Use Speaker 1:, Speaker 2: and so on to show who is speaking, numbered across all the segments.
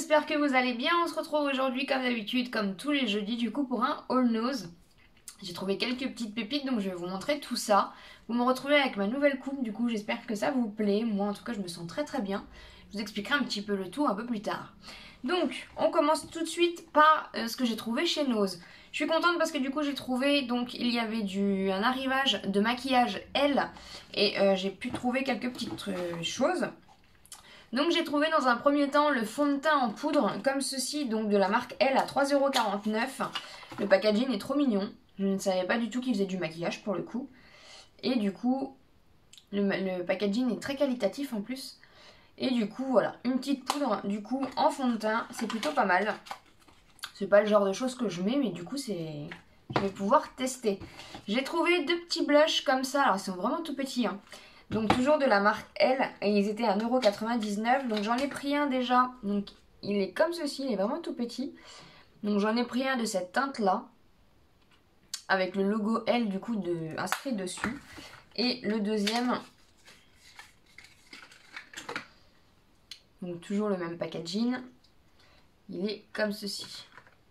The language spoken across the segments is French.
Speaker 1: j'espère que vous allez bien. On se retrouve aujourd'hui comme d'habitude, comme tous les jeudis du coup pour un haul nose. J'ai trouvé quelques petites pépites donc je vais vous montrer tout ça. Vous me retrouvez avec ma nouvelle coupe du coup, j'espère que ça vous plaît. Moi en tout cas je me sens très bien. Je vous expliquerai un petit peu le tout un peu plus tard. Donc on commence tout de suite par ce que j'ai trouvé chez Nose. Je suis contente parce que du coup j'ai trouvé, donc il y avait un arrivage de maquillage L et j'ai pu trouver quelques petites choses. Donc j'ai trouvé dans un premier temps le fond de teint en poudre comme ceci, donc de la marque L à 3,49 €. Le packaging est trop mignon. Je ne savais pas du tout qu'il faisait du maquillage pour le coup. Et du coup, le packaging est très qualitatif en plus. Et du coup, voilà, une petite poudre du coup en fond de teint, c'est plutôt pas mal. C'est pas le genre de choses que je mets, mais du coup, je vais pouvoir tester. J'ai trouvé deux petits blushs comme ça, alors ils sont vraiment tout petits, hein. Donc toujours de la marque L, et ils étaient à 1,99 €. Donc j'en ai pris un déjà, donc il est comme ceci, il est vraiment tout petit. Donc j'en ai pris un de cette teinte là, avec le logo L du coup inscrit dessus. Et le deuxième, donc toujours le même packaging, il est comme ceci.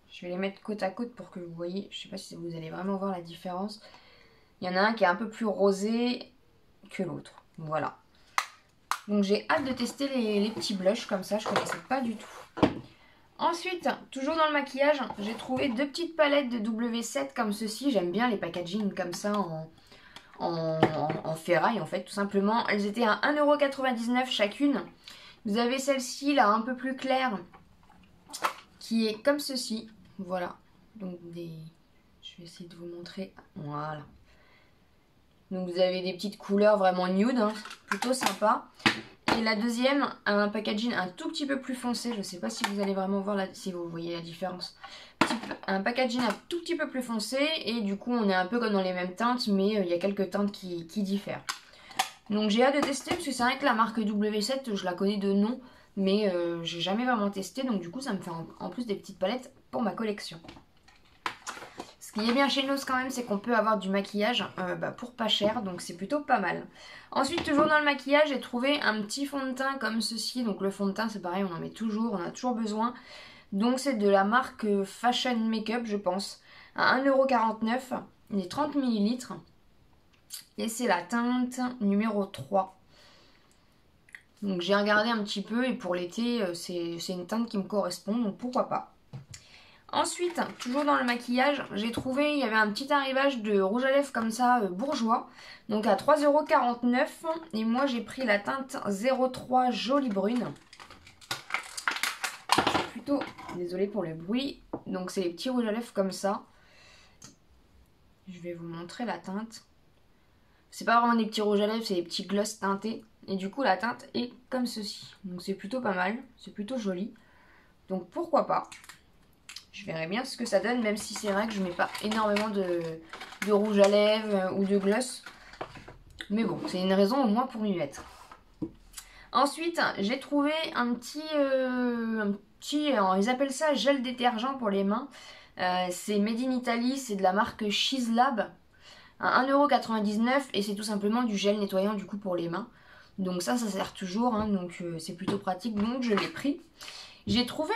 Speaker 1: Je vais les mettre côte à côte pour que vous voyez, je sais pas si vous allez vraiment voir la différence. Il y en a un qui est un peu plus rosé que l'autre, voilà. Donc j'ai hâte de tester les petits blushs comme ça, je connaissais pas du tout. Ensuite, toujours dans le maquillage, j'ai trouvé deux petites palettes de W7 comme ceci. J'aime bien les packaging comme ça en ferraille en fait, tout simplement. Elles étaient à 1,99 € chacune. Vous avez celle-ci là un peu plus claire qui est comme ceci, voilà. Donc je vais essayer de vous montrer, voilà. Donc vous avez des petites couleurs vraiment nude, hein, plutôt sympa. Et la deuxième a un packaging un tout petit peu plus foncé. Je ne sais pas si vous allez vraiment voir si vous voyez la différence. Un packaging un tout petit peu plus foncé. Et du coup on est un peu comme dans les mêmes teintes. Mais il y a quelques teintes qui diffèrent. Donc j'ai hâte de tester. Parce que c'est vrai que la marque W7 je la connais de nom. Mais j'ai jamais vraiment testé. Donc du coup ça me fait en plus des petites palettes pour ma collection. Ce qui est bien chez Nose quand même, c'est qu'on peut avoir du maquillage pour pas cher, donc c'est plutôt pas mal. Ensuite, toujours dans le maquillage, j'ai trouvé un petit fond de teint comme ceci. Donc le fond de teint, c'est pareil, on en met toujours, on a toujours besoin. Donc c'est de la marque Fashion Makeup, je pense, à 1,49 €, il est 30 ml. Et c'est la teinte numéro 3. Donc j'ai regardé un petit peu et pour l'été, c'est une teinte qui me correspond, donc pourquoi pas. Ensuite, toujours dans le maquillage, j'ai trouvé, il y avait un petit arrivage de rouge à lèvres comme ça, bourgeois. Donc à 3,49 €. Et moi j'ai pris la teinte 03 Jolie Brune. C'est plutôt, désolée pour le bruit. Donc c'est les petits rouges à lèvres comme ça. Je vais vous montrer la teinte. C'est pas vraiment des petits rouges à lèvres, c'est des petits gloss teintés. Et du coup la teinte est comme ceci. Donc c'est plutôt pas mal, c'est plutôt joli. Donc pourquoi pas. Je verrai bien ce que ça donne, même si c'est vrai que je mets pas énormément de rouge à lèvres ou de gloss. Mais bon, c'est une raison au moins pour m'y mettre. Ensuite, j'ai trouvé un petit, ils appellent ça gel détergent pour les mains. C'est Made in Italy, c'est de la marque She's Lab. À 1,99 € et c'est tout simplement du gel nettoyant du coup pour les mains. Donc ça sert toujours, hein, donc c'est plutôt pratique, donc je l'ai pris. J'ai trouvé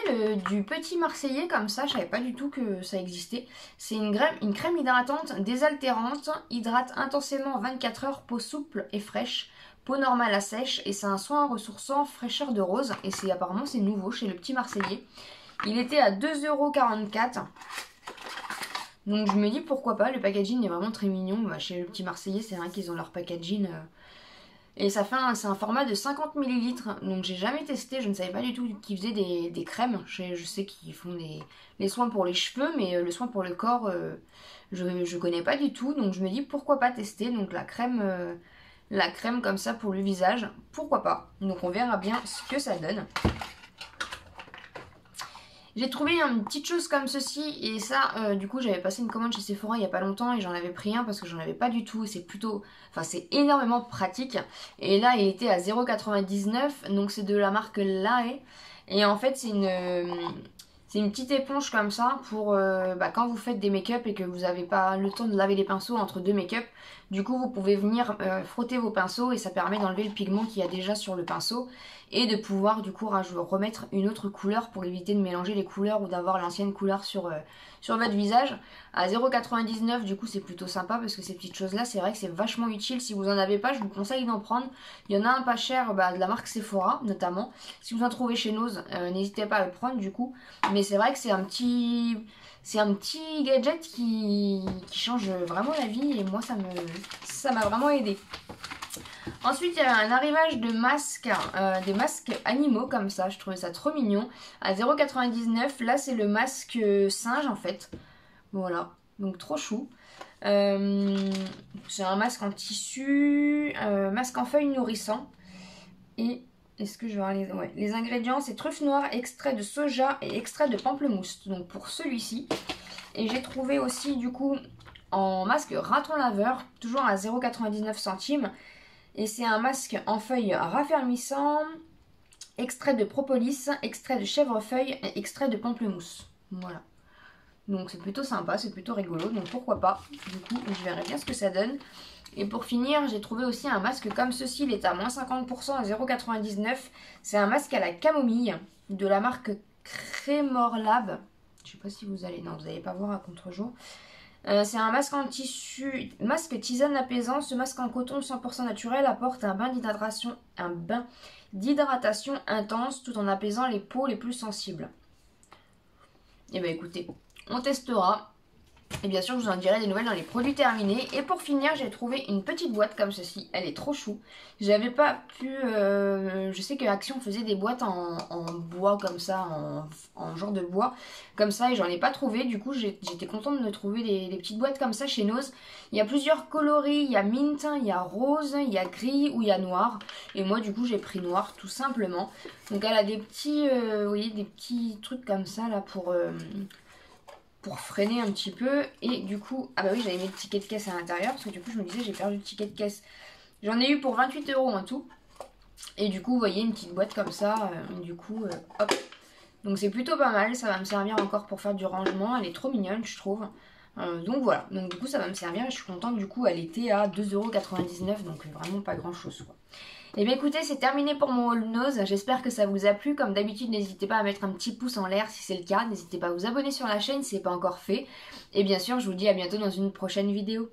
Speaker 1: du petit marseillais comme ça, je savais pas du tout que ça existait. C'est une crème hydratante désaltérante, hydrate intensément 24 heures, peau souple et fraîche, peau normale à sèche et c'est un soin ressourçant fraîcheur de rose et apparemment c'est nouveau chez le petit marseillais. Il était à 2,44 €. Donc je me dis pourquoi pas, le packaging est vraiment très mignon. Chez le petit marseillais c'est vrai qu'ils ont leur packaging... Et c'est un format de 50 ml. Donc j'ai jamais testé, je ne savais pas du tout qu'ils faisaient des crèmes. Je sais qu'ils font les soins pour les cheveux, mais le soin pour le corps, je connais pas du tout. Donc je me dis pourquoi pas tester. Donc la crème comme ça pour le visage, pourquoi pas. Donc on verra bien ce que ça donne. J'ai trouvé une petite chose comme ceci et ça, du coup j'avais passé une commande chez Sephora il y a pas longtemps et j'en avais pris un parce que j'en avais pas du tout. C'est énormément pratique. Et là il était à 0,99 €, donc c'est de la marque Lae. Et en fait c'est une petite éponge comme ça pour quand vous faites des make-up et que vous n'avez pas le temps de laver les pinceaux entre deux make-up. Du coup vous pouvez venir frotter vos pinceaux et ça permet d'enlever le pigment qu'il y a déjà sur le pinceau et de pouvoir du coup remettre une autre couleur pour éviter de mélanger les couleurs ou d'avoir l'ancienne couleur sur votre visage. À 0,99 du coup c'est plutôt sympa parce que ces petites choses là c'est vrai que c'est vachement utile. Si vous en avez pas, je vous conseille d'en prendre. Il y en a un pas cher de la marque Sephora notamment. Si vous en trouvez chez Nose, n'hésitez pas à le prendre du coup. Mais c'est vrai que c'est un petit gadget qui change vraiment la vie et moi ça m'a vraiment aidé. Ensuite, il y a un arrivage de masques, des masques animaux comme ça. Je trouvais ça trop mignon. À 0,99. Là, c'est le masque singe en fait. Voilà. Donc, trop chou. C'est un masque en tissu, masque en feuilles nourrissant. Et est-ce que je vais voir les ingrédients? C'est truffe noire, extrait de soja et extrait de pamplemousse. Donc, pour celui-ci. Et j'ai trouvé aussi, du coup, en masque raton laveur, toujours à 0,99 centimes. Et c'est un masque en feuilles raffermissant, extrait de propolis, extrait de chèvrefeuille et extrait de pamplemousse. Voilà. Donc c'est plutôt sympa, c'est plutôt rigolo, donc pourquoi pas. Du coup, je verrai bien ce que ça donne. Et pour finir, j'ai trouvé aussi un masque comme ceci, il est à moins 50% à 0,99. C'est un masque à la camomille de la marque Crémorlab. Je sais pas si vous allez... Non, vous n'allez pas voir à contre-jour. C'est un masque en tissu, masque tisane apaisant. Ce masque en coton 100% naturel apporte un bain d'hydratation intense tout en apaisant les peaux les plus sensibles. Et bien écoutez, on testera. Et bien sûr, je vous en dirai des nouvelles dans les produits terminés. Et pour finir, j'ai trouvé une petite boîte comme ceci. Elle est trop chou. J'avais pas pu... je sais que Action faisait des boîtes en bois comme ça, en genre de bois comme ça. Et j'en ai pas trouvé. Du coup, j'étais contente de trouver des petites boîtes comme ça chez Nose. Il y a plusieurs coloris. Il y a mint, il y a rose, il y a gris ou il y a noir. Et moi, du coup, j'ai pris noir tout simplement. Donc elle a des petits, vous voyez, des petits trucs comme ça là pour freiner un petit peu. Et du coup, ah bah oui, j'avais mis le ticket de caisse à l'intérieur parce que du coup je me disais j'ai perdu le ticket de caisse. J'en ai eu pour 28 € en tout. Et du coup vous voyez une petite boîte comme ça, du coup hop. Donc c'est plutôt pas mal, ça va me servir encore pour faire du rangement, elle est trop mignonne je trouve. Donc voilà, donc du coup ça va me servir et je suis contente. Du coup elle était à 2,99 €, donc vraiment pas grand chose quoi. Et bien écoutez, c'est terminé pour mon haul Nose, j'espère que ça vous a plu. Comme d'habitude, n'hésitez pas à mettre un petit pouce en l'air si c'est le cas, n'hésitez pas à vous abonner sur la chaîne si ce n'est pas encore fait. Et bien sûr, je vous dis à bientôt dans une prochaine vidéo.